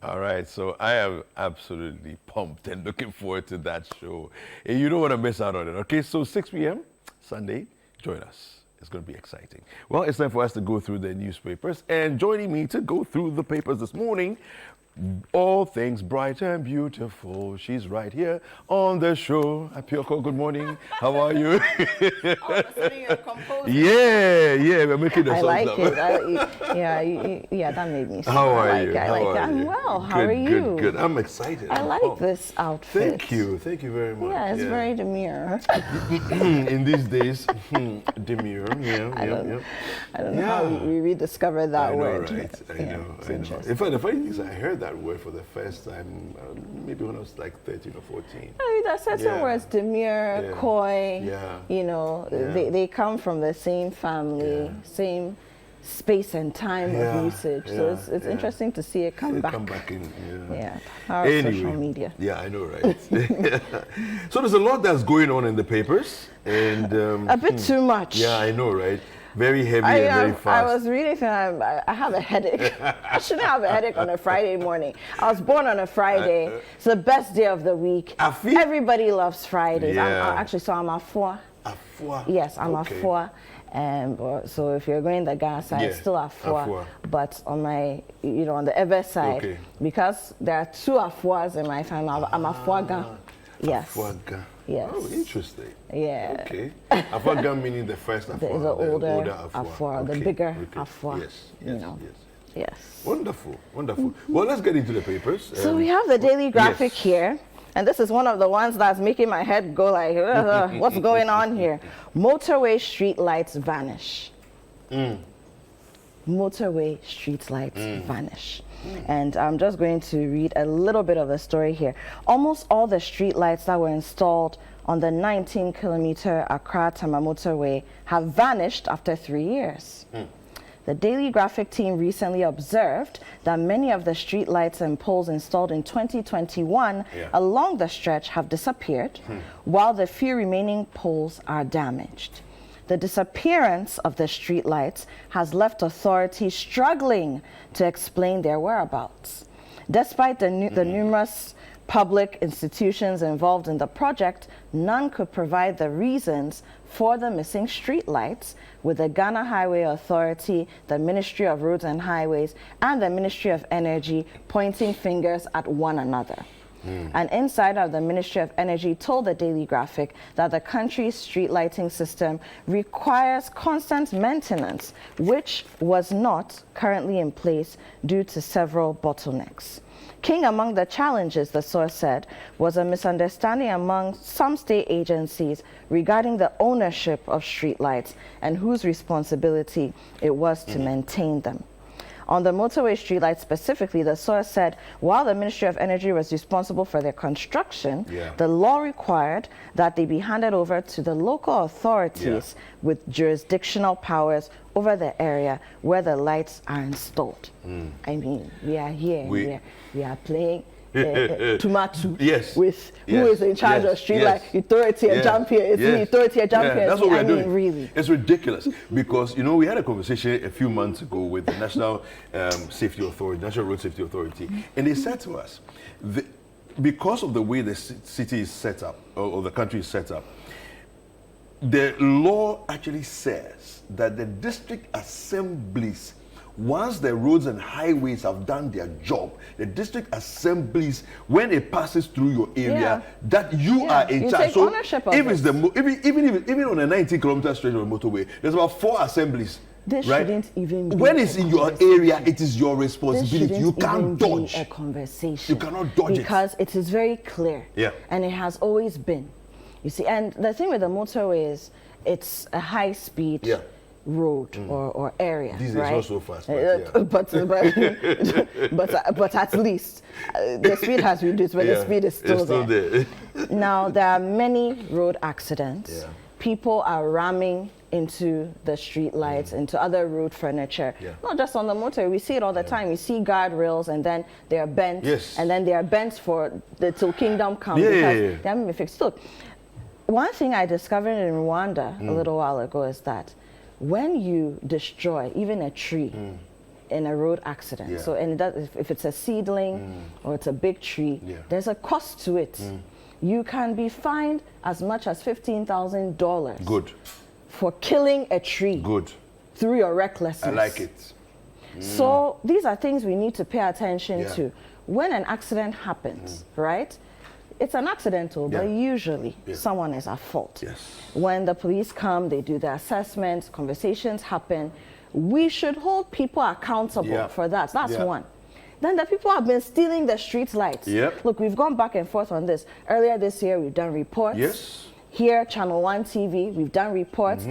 All right, so I am absolutely pumped and looking forward to that show. And you don't want to miss out on it. Okay, so 6 p.m. Sunday, join us. It's going to be exciting. Well, it's time for us to go through the newspapers. And joining me to go through the papers this morning, all things bright and beautiful. She's right here on the show. Apioko, good morning. How are you? Yeah, we're making the I songs like up. yeah, that made me. How are you? I like it. I'm well. How are you? Good. I'm excited. I like this outfit. Thank you very much. Yeah, it's very demure. In these days, demure. I don't know how we rediscovered that word. Right? I know. In fact, the funny thing is, I heard that word for the first time maybe when I was like 13 or 14. I mean, there are certain words, demure, coy. You know, they come from the same family, same space and time of usage. So it's interesting to see it come back. Come back in. Our social media. Yeah, I know, right? So there's a lot that's going on in the papers, and a bit too much. Yeah, I know, right? Very heavy and very fast. I was really thinking I have a headache. I shouldn't have a headache on a Friday morning. I was born on a Friday. It's the best day of the week. Everybody loves Fridays. I'm a four. Yes, I'm a four. So if you're going the gas side, it's still a four. But on my, on the other side, because there are two afuas in my family, I'm a four. Yes. Yes. Oh, interesting. Yeah. Okay. Afuaga meaning the first afua. The older afua, the bigger afua. Yes. Wonderful. Well, let's get into the papers. So we have the Daily Graphic here. And this is one of the ones that's making my head go like, what's going on here? Motorway street lights vanish. Motorway street lights vanish. And I'm just going to read a little bit of the story here. Almost all the street lights that were installed on the 19-kilometer Accra-Tama motorway have vanished after 3 years. The Daily Graphic team recently observed that many of the street lights and poles installed in 2021 along the stretch have disappeared, while the few remaining poles are damaged. The disappearance of the street lights has left authorities struggling to explain their whereabouts. Despite the numerous public institutions involved in the project, none could provide the reasons for the missing street lights, with the Ghana Highway Authority, the Ministry of Roads and Highways, and the Ministry of Energy pointing fingers at one another. An insider of the Ministry of Energy told the Daily Graphic that the country's street lighting system requires constant maintenance, which was not currently in place due to several bottlenecks. King among the challenges, the source said, was a misunderstanding among some state agencies regarding the ownership of streetlights and whose responsibility it was to maintain them. On the motorway streetlights specifically, the source said while the Ministry of Energy was responsible for their construction, the law required that they be handed over to the local authorities with jurisdictional powers over the area where the lights are installed. I mean, we are here, we are playing tomato with who is in charge of street light. You throw it here, jump here. It's me. You throw it here, jump here. That's what we're doing. Really, it's ridiculous because we had a conversation a few months ago with the National Safety Authority, National Road Safety Authority, and they said to us, because of the way the city is set up or the country is set up, the law actually says that the district assemblies, once the roads and highways have done their job, the district assemblies, when it passes through your area, that you are in charge. So if it's even on a 19-kilometer stretch of the motorway, there's about 4 assemblies. This shouldn't even be when it's in your area, it is your responsibility. You can't dodge a conversation. You cannot dodge because it is very clear. And it has always been. You see, and the thing with the motorway is it's a high-speed road or area. These right? Not so fast. But at least the speed has reduced, but the speed is still there. Now there are many road accidents. People are ramming into the street lights, into other road furniture. Not just on the motorway, we see it all the time. We see guardrails and then they are bent, and then they are bent for till kingdom come because they haven't been fixed. Look, one thing I discovered in Rwanda a little while ago is that when you destroy even a tree, in a road accident. Yeah. So, and that, if it's a seedling or it's a big tree, Yeah. there's a cost to it. You can be fined as much as $15,000. Good. For killing a tree. Good. Through your recklessness. I like it. So these are things we need to pay attention Yeah. to. When an accident happens, right? It's an accidental, but usually someone is at fault. Yes. When the police come, they do the assessments, conversations happen. We should hold people accountable for that. That's one. Then the people have been stealing the street lights. Yep. Look, we've gone back and forth on this. Earlier this year, we've done reports. Yes. Here, ChannelOne TV, we've done reports.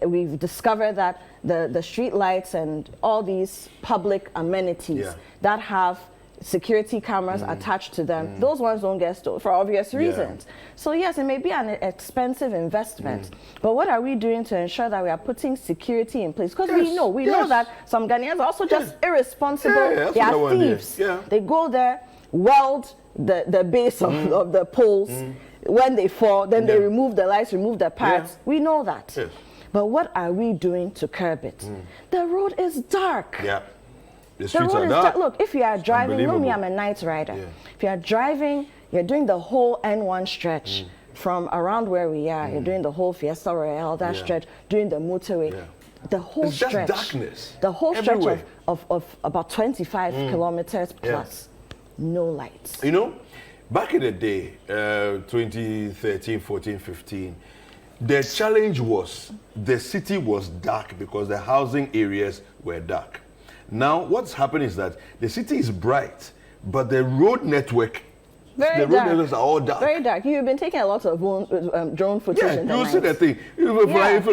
We've discovered that the street lights and all these public amenities that have security cameras attached to them, those ones don't get stolen for obvious reasons. So yes, it may be an expensive investment, but what are we doing to ensure that we are putting security in place? Because we know that some Ghanaians are also just irresponsible. They are thieves. They go there, weld the base of the poles. When they fall, then they remove the lights, remove the parts. We know that. Yes. But what are we doing to curb it? The road is dark. Yeah. The The streets road are is dark. dark. Look, if you are driving, you know me, I'm unbelievable. a night rider. Yeah. If you are driving, you're doing the whole N1 stretch from around where we are. You're doing the whole Fiesta Royale, that stretch, doing the motorway. The whole It's just stretch. darkness. The whole everywhere. stretch of about 25 kilometers plus. No lights. You know, back in the day, 2013, 14, 15, the challenge was the city was dark because the housing areas were dark. Now, what's happened is that the city is bright, but the road network, Very the road dark. networks are all dark. Very dark. You've been taking a lot of drone footage Yeah, in the you night. see the thing. If you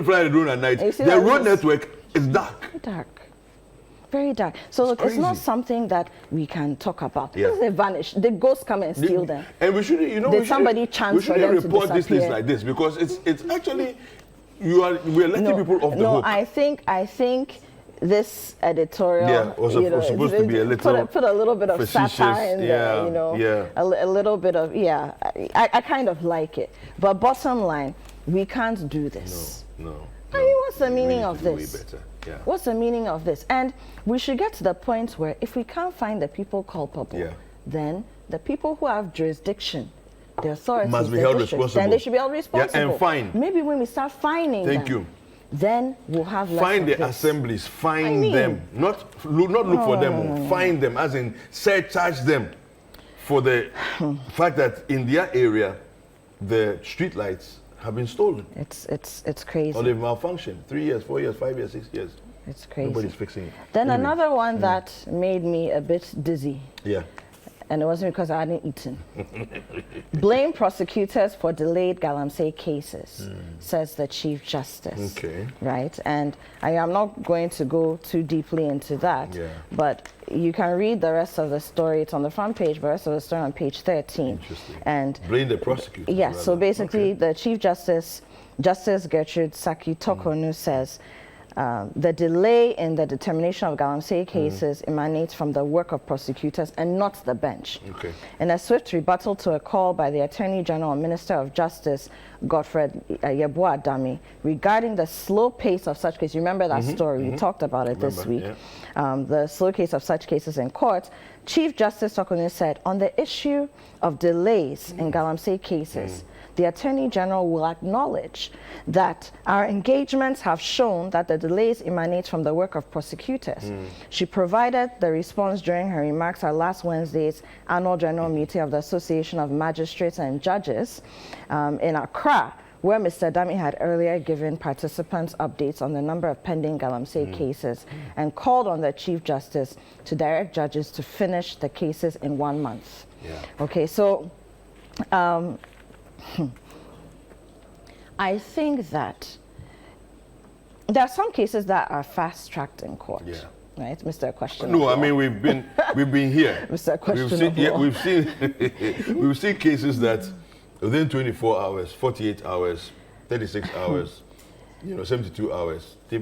fly the drone at night, You see the that road this- network is dark. Dark. Very dark. So look, it's not crazy. something that we can talk about. Yeah. Because they vanish. The ghosts come and steal them. And we shouldn't, you know, Did we somebody shouldn't, chance we for shouldn't them to report these things disappear? like this because it's actually we're letting people off the no, hook. I think this editorial, was you know, supposed to be a little put a little bit of facetious, satire in there, you know, a little bit of I kind of like it. But bottom line, we can't do this. No. I mean, what's the We meaning need of to do this? way better. Yeah. What's the meaning of this? And we should get to the point where if we can't find the people culpable, then the people who have jurisdiction, the authorities, Must be the held districts, responsible. then they should be held responsible. Yeah, and fined. Maybe when we start fining Thank them, you. then we'll have less Find of the this. assemblies, find I mean- them, not look for them, find them, as in surcharge them for the fact that in their area the street lights have been stolen It's crazy. or they've malfunctioned. 3 years, 4 years, 5 years, 6 years. It's crazy. Nobody's fixing it. Then Anyway. another one that made me a bit dizzy, Yeah. and it wasn't because I hadn't eaten. Blame prosecutors for delayed Galamsey cases, says the Chief Justice. Okay. Right? And I am not going to go too deeply into that, but you can read the rest of the story. It's on the front page, but the rest of the story on page 13. Interesting. And Blame the prosecutors. yes, so rather. basically the Chief Justice, Justice Gertrude Saki Tokonu says, the delay in the determination of Galamsey cases emanates from the work of prosecutors and not the bench. Okay. In a swift rebuttal to a call by the Attorney General and Minister of Justice, Godfred Yeboah-Dami, regarding the slow pace of such cases. You remember that story? We talked about it this week. The slow case of such cases in court. Chief Justice Tokonu said, on the issue of delays in Galamsey cases, the Attorney General will acknowledge that our engagements have shown that the delays emanate from the work of prosecutors. She provided the response during her remarks at last Wednesday's annual general meeting of the Association of Magistrates and Judges in Accra, where Mr. Dami had earlier given participants updates on the number of pending Galamsey cases and called on the Chief Justice to direct judges to finish the cases in 1 month. Okay, so I think that there are some cases that are fast-tracked in court. Right, Mr. Question. No, I mean we've been here. Mr. Question. We've seen cases that within 24 hours, 48 hours, 36 hours, 72 hours, the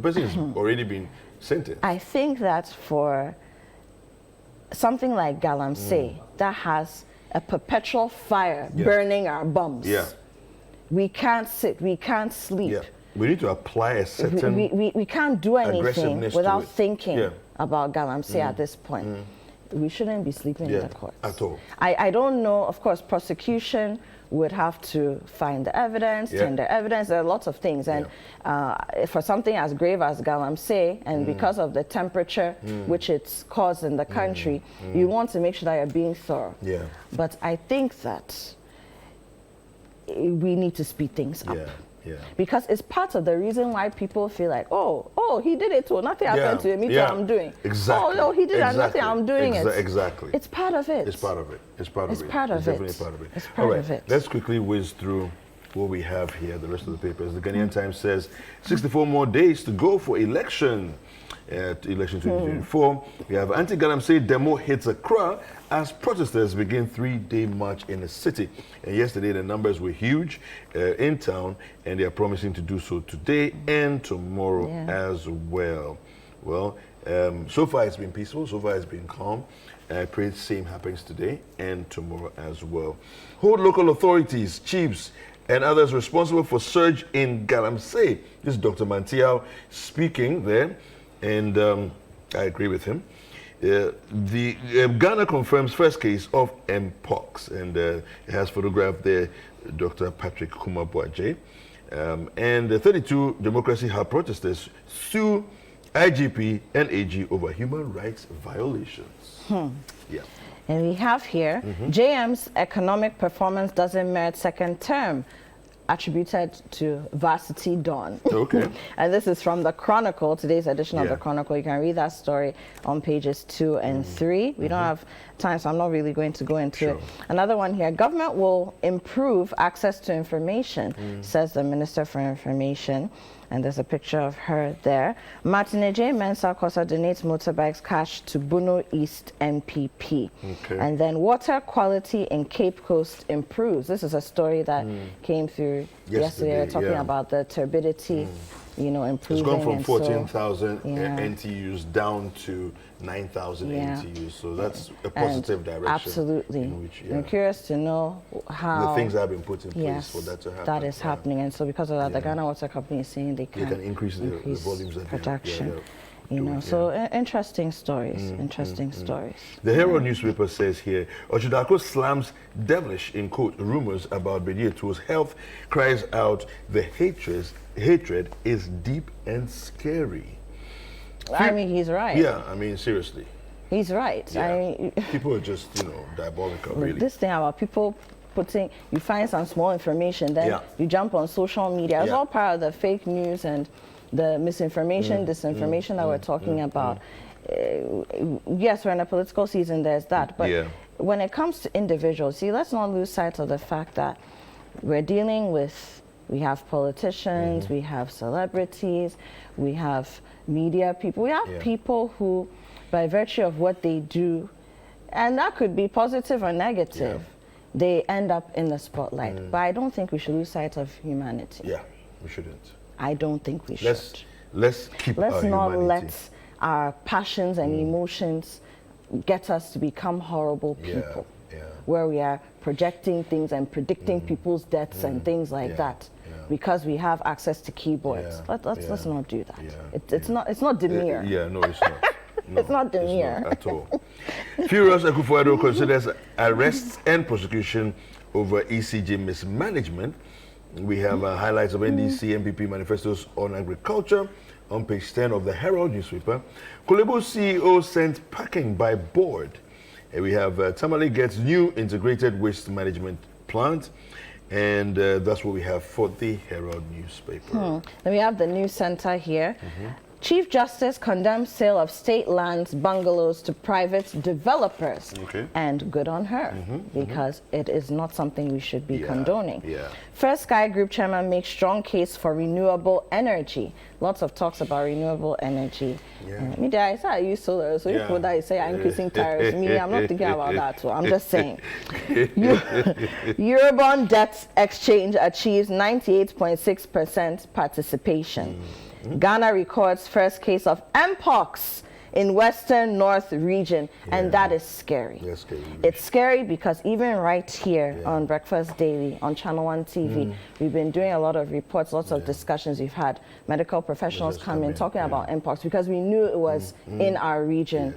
person has already been sentenced. I think that for something like Galamsey that has a perpetual fire burning our bums. We can't sit, we can't sleep. We need to apply a certain we can't do anything aggressiveness without to it. thinking about Galamsey at this point. We shouldn't be sleeping in the courts. At all. I don't know, of course, prosecution would have to find the evidence, tender evidence, there are lots of things. And for something as grave as Galamsey, and because of the temperature which it's caused in the country, you want to make sure that you're being thorough. Yeah. But I think that we need to speed things up. Yeah. Because it's part of the reason why people feel like, oh, he did it too. Nothing happened to him. Me too, I'm doing. Exactly. Oh, no, he did it. Nothing, I'm doing it. Exactly. It's part of it. It's part of it. It's part of it. It's part of It's it. definitely part of it. It's part of it. Let's quickly whiz through what we have here, the rest of the papers. The Ghanaian Times says 64 more days to go for election. Election 2024. We have anti-Galamsey demo hits Accra as protesters begin 3-day march in the city. And yesterday the numbers were huge in town, and they are promising to do so today and tomorrow as well. Well, so far it's been peaceful, so far it's been calm. I pray the same happens today and tomorrow as well. Hold local authorities, chiefs, and others responsible for surge in Galamsey. This is Dr. Mantiao speaking there. And I agree with him. Ghana confirms first case of Mpox, and it has photographed there Dr. Patrick Kumabuaje. And 32 Democracy Hub protesters sue IGP and AG over human rights violations. Yeah. And we have here, JM's economic performance doesn't merit second term, attributed to Varsity Dawn. Okay. And this is from the Chronicle, today's edition of the Chronicle. You can read that story on pages 2 and 3. We don't have time, so I'm not really going to go into it. Another one here, government will improve access to information, says the Minister for Information. And there's a picture of her there. Martine J. Mensah Kosa donates motorbikes cash to Bono East MPP. Okay. And then water quality in Cape Coast improves. This is a story that came through yesterday talking about the turbidity, you know, improving. It's gone from 14,000 NTUs down to 9,000 NTUs. So that's a positive direction. Absolutely. I'm curious to know how the things that have been put in place for that to happen. That is happening. And so because of that, the Ghana Water Company is saying they can increase the volumes of production. You know, so interesting stories, stories. The Herald newspaper says here, Ochidako slams devilish, in quote, rumors about Bediato's health, cries out, the hatred is deep and scary. I mean, he's right. Yeah, I mean, seriously. He's right. Yeah. People are just, you know, diabolical, really. This thing about people putting, you find some small information, then you jump on social media. It's all part of the fake news and the misinformation, disinformation that we're talking about. Yes, we're in a political season, there's that. But when it comes to individuals, see, let's not lose sight of the fact that we're dealing with, we have politicians, we have celebrities, we have media people, we have people who, by virtue of what they do, and that could be positive or negative, they end up in the spotlight. But I don't think we should lose sight of humanity. Yeah, we shouldn't. I don't think we should. Let's keep our humanity. Let's not let our passions and emotions get us to become horrible people, where we are projecting things and predicting people's deaths and things like that, because we have access to keyboards. Let's not do that. It's not demure. No, it's not. No, it's not demure. It's not at all. Furious Akufo-Addo considers arrests and prosecution over ECG mismanagement. We have highlights of NDC MPP manifestos on agriculture on page 10 of the Herald newspaper. Kolebo CEO sent packing by board. And we have Tamale gets new integrated waste management plant. And that's what we have for the Herald newspaper. Then we have the news center here. Chief Justice condemns sale of state lands, bungalows to private developers. And good on her, because it is not something we should be condoning. First Sky Group chairman makes strong case for renewable energy. Lots of talks about renewable energy. Me, I say I use solar, so you that you say I'm increasing tariffs. Me, I'm not thinking about that. So I'm just saying. Eurobond debt exchange achieves 98.6% participation. Ghana records first case of Mpox in Western North region, and that is scary. Yes, scary. It's scary because even right here on Breakfast Daily, on ChannelOne TV, we've been doing a lot of reports, lots of discussions. We've had medical professionals come in talking about mpox because we knew it was in our region.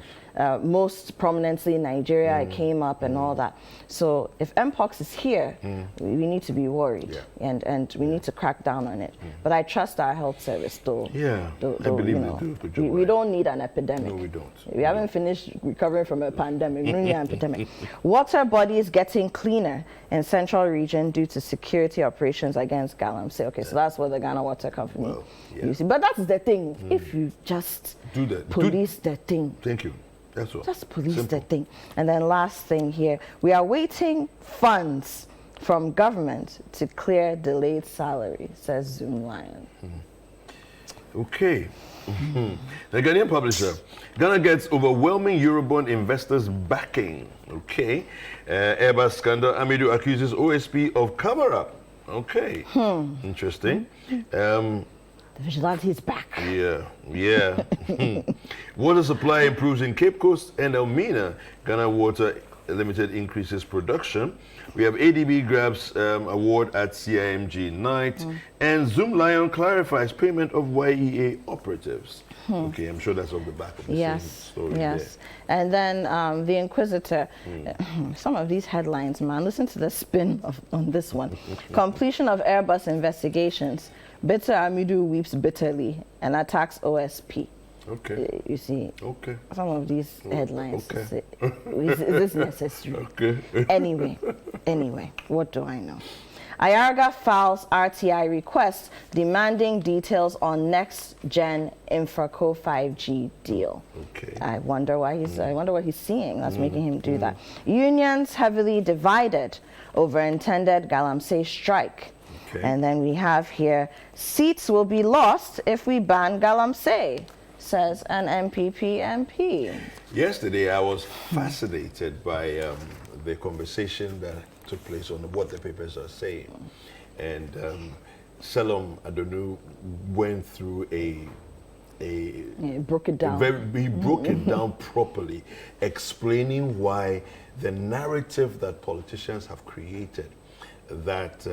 Most prominently Nigeria, it came up and all that. So if mpox is here, we need to be worried and we need to crack down on it. But I trust our health service though. Yeah, I believe they do. Good job, we don't need an epidemic. No, we don't. We haven't finished recovering from a pandemic. We don't need an epidemic. Water bodies getting cleaner in central region due to security operations against Galamsey. Okay, so that's what the Ghana Water Company. You see, but that's the thing. If you just do that, police the thing. Thank you. That's all. Just police the thing. And then last thing here, we are waiting funds from government to clear delayed salary, says Zoom Lion. Okay. The Ghanaian publisher, Ghana gets overwhelming Eurobond investors backing. Okay. Airbus scandal, Amidu accuses OSP of cover-up. Okay. Interesting. The vigilante is back. Yeah. Water supply improves in Cape Coast and Elmina. Ghana Water Limited increases production. We have ADB grabs award at CIMG night. And Zoom Lion clarifies payment of YEA operatives. Okay, I'm sure that's off the back of the same story. Yes. And then the Inquisitor, some of these headlines, man, listen to the spin on this one. Completion of Airbus investigations. Bitter Amidu weeps bitterly and attacks OSP. Okay. You see, some of these headlines, Okay. is this necessary? Okay. Anyway, what do I know? Ayarga files RTI request demanding details on next-gen Infraco 5G deal. Okay. I wonder why I wonder what he's seeing that's making him do that. Unions heavily divided over intended Galamsey strike. Okay. And then we have here, seats will be lost if we ban Galamsey, says an MPP MP. Yesterday, I was fascinated by the conversation that took place on what the papers are saying. And Selom Adonu went through broke it down. He broke it down properly, explaining why the narrative that politicians have created that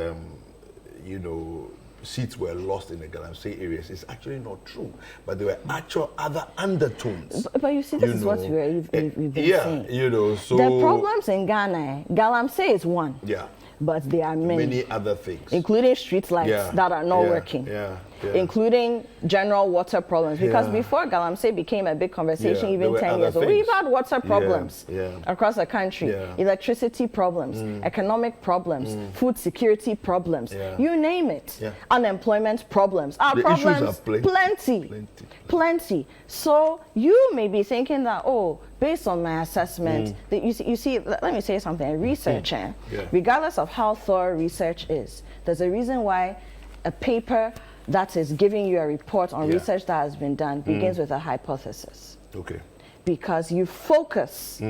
seats were lost in the Galamsey areas is actually not true, but there were actual other undertones. But you see, this is what we've been saying. So the problems in Ghana, Galamsey is one. Yeah. But there are many other things, including street lights that are not working, including general water problems. Because before Galamsey became a big conversation, even 10 years ago, we've had water problems across the country, electricity problems, economic problems, food security problems, you name it, unemployment problems. Our problems, plenty. So you may be thinking that, based on my assessment, that you see, let me say something, research, regardless of how thorough research is, there's a reason why a paper that is giving you a report on research that has been done begins with a hypothesis. Okay. Because you focus,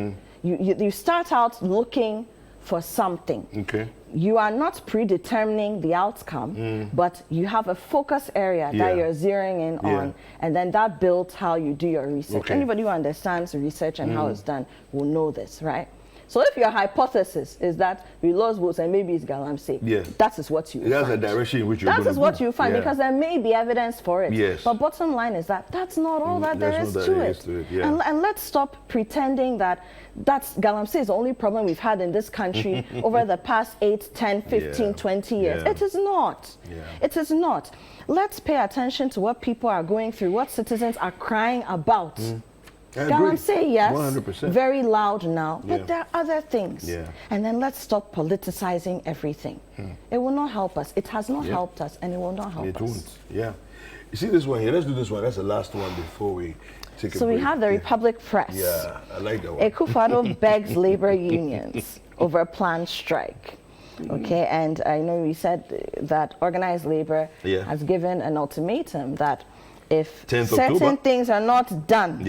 you start out looking for something. Okay. You are not predetermining the outcome, but you have a focus area that you're zeroing in on, and then that builds how you do your research. Anybody who understands research and how it's done will know this, right? So if your hypothesis is that we lost votes and maybe it's Galamsey, that is what you find. That's the direction in which you're going to go. That is what you find because there may be evidence for it. Yes. But bottom line is that that's not all that there is to it. And let's stop pretending that Galamsey is the only problem we've had in this country over the past 8, 10, 15, 20 years. It is not. It is not. Let's pay attention to what people are going through, what citizens are crying about. Galamsey, yes, 100%. Very loud now, but there are other things. And then let's stop politicizing everything. It will not help us. It has not helped us, and it will not help us. It won't. Yeah. You see this one here? Let's do this one. That's the last one before we take a break. So we have the Republic Press. Yeah, I like that one. Akufo-Addo begs labor unions over planned strike. Okay, and I know we said that organized labor has given an ultimatum that if certain things are not done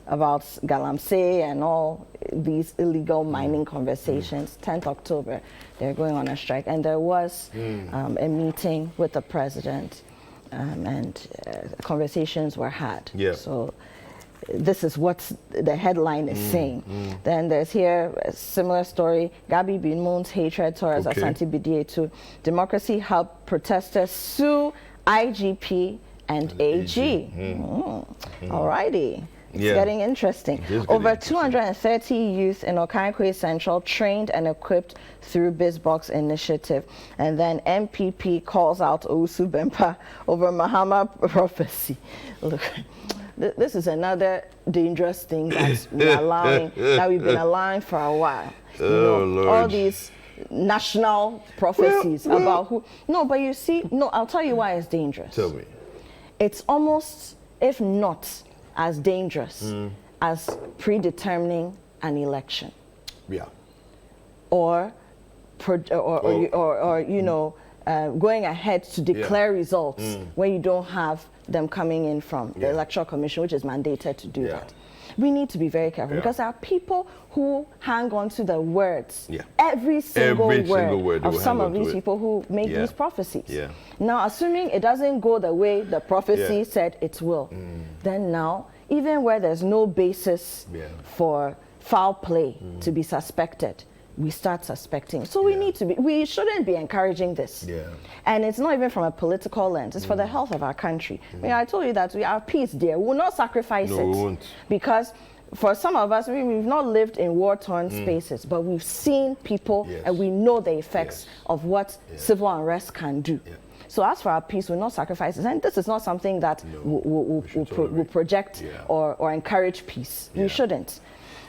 about Galamsey and all these illegal mining conversations, 10th October, they're going on a strike. And there was a meeting with the president and conversations were had. So this is what the headline is saying. Then there's here a similar story. Gabi Binmun's hatred towards Asante Bidie to Democracy Hub protesters sue IGP and AG. Alrighty. It's getting interesting. Over 230 youth in Okaikwe Central trained and equipped through BizBox initiative. And then MPP calls out Owusu Bempa over Mahama prophecy. Look, this is another dangerous thing that we've been allowing for a while. You know, Lord. all these national prophecies about who. No, but you see, no, I'll tell you why it's dangerous. Tell me. It's almost, if not as dangerous as predetermining an election. Yeah. Or you know, going ahead to declare results when you don't have them coming in from the Electoral Commission, which is mandated to do that. We need to be very careful because there are people who hang on to the words, every single word of some of these people who make these prophecies. Now, assuming it doesn't go the way the prophecy said it will, then now, even where there's no basis for foul play to be suspected, we start suspecting. So we shouldn't be encouraging this. And it's not even from a political lens, it's for the health of our country. I mean, I told you that we have peace there. We will not sacrifice it. We won't. Because for some of us, we've not lived in war-torn spaces, but we've seen people and we know the effects of what civil unrest can do. So as for our peace, we'll not sacrifice it. And this is not something that will project or encourage peace. We shouldn't.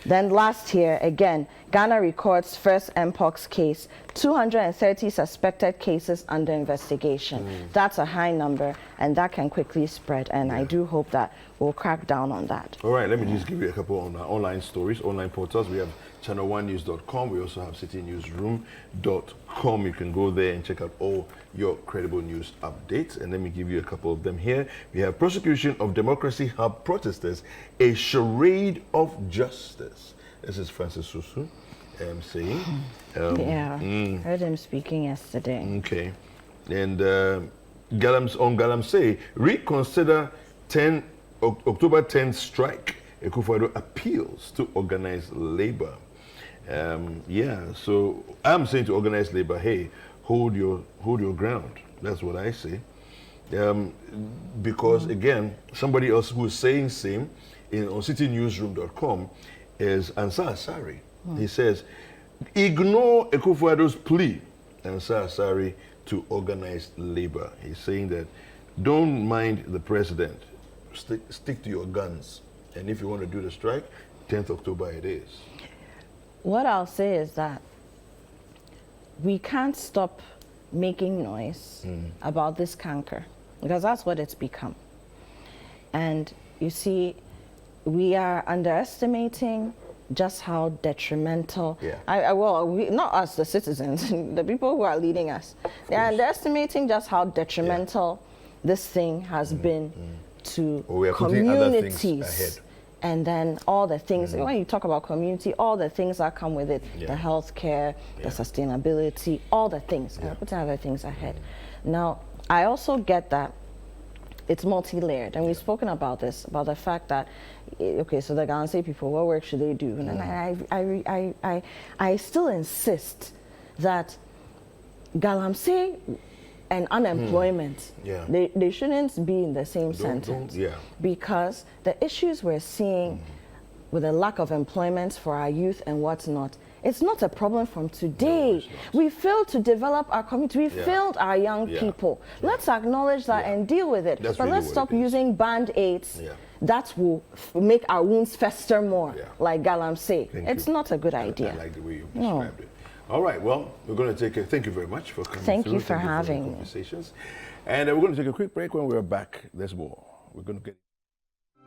Then last year, again, Ghana records first Mpox case, 230 suspected cases under investigation. That's a high number, and that can quickly spread, and I do hope that we'll crack down on that. All right, let me just give you a couple on online stories, online portals. We have ChannelOneNews.com. We also have CityNewsRoom.com. You can go there and check out all your credible news updates. And let me give you a couple of them here. We have prosecution of Democracy Hub protesters, a charade of justice. This is Francis Susu saying. Heard him speaking yesterday. Okay. And Galamsey, reconsider October 10th strike. Akufo-Addo appeals to organized labor. So I'm saying to organized labor, hey, hold your ground. That's what I say. Because again, somebody else who is saying same on citynewsroom.com is Ansar Asari. He says, ignore Akufo-Addo's plea, Ansar Asari, to organized labor. He's saying that don't mind the president, stick to your guns. And if you want to do the strike, 10th October it is. What I'll say is that we can't stop making noise about this canker, because that's what it's become. And you see, we are underestimating just how detrimental, not us, the citizens, the people who are leading us, they're underestimating just how detrimental this thing has been to communities. And then all the things, when you talk about community, all the things that come with it, the healthcare, the sustainability, all the things, and putting other things ahead. Now, I also get that it's multi-layered, and we've spoken about this, about the fact that, okay, so the Galamsey people, what work should they do? And I still insist that Galamsey and unemployment, they shouldn't be in the same sentence. Because the issues we're seeing with the lack of employment for our youth and what's not, it's not a problem from today. We failed to develop our community. We failed our young people. Let's acknowledge that and deal with it. But let's stop using band-aids that will make our wounds fester more, like Galamsey. It's not a good idea. I like the way you described it. All right, well, we're going to take a, thank you very much for coming Thank through. You for having having me. Conversations. And we're going to take a quick break. When we're back, there's more. We're going to get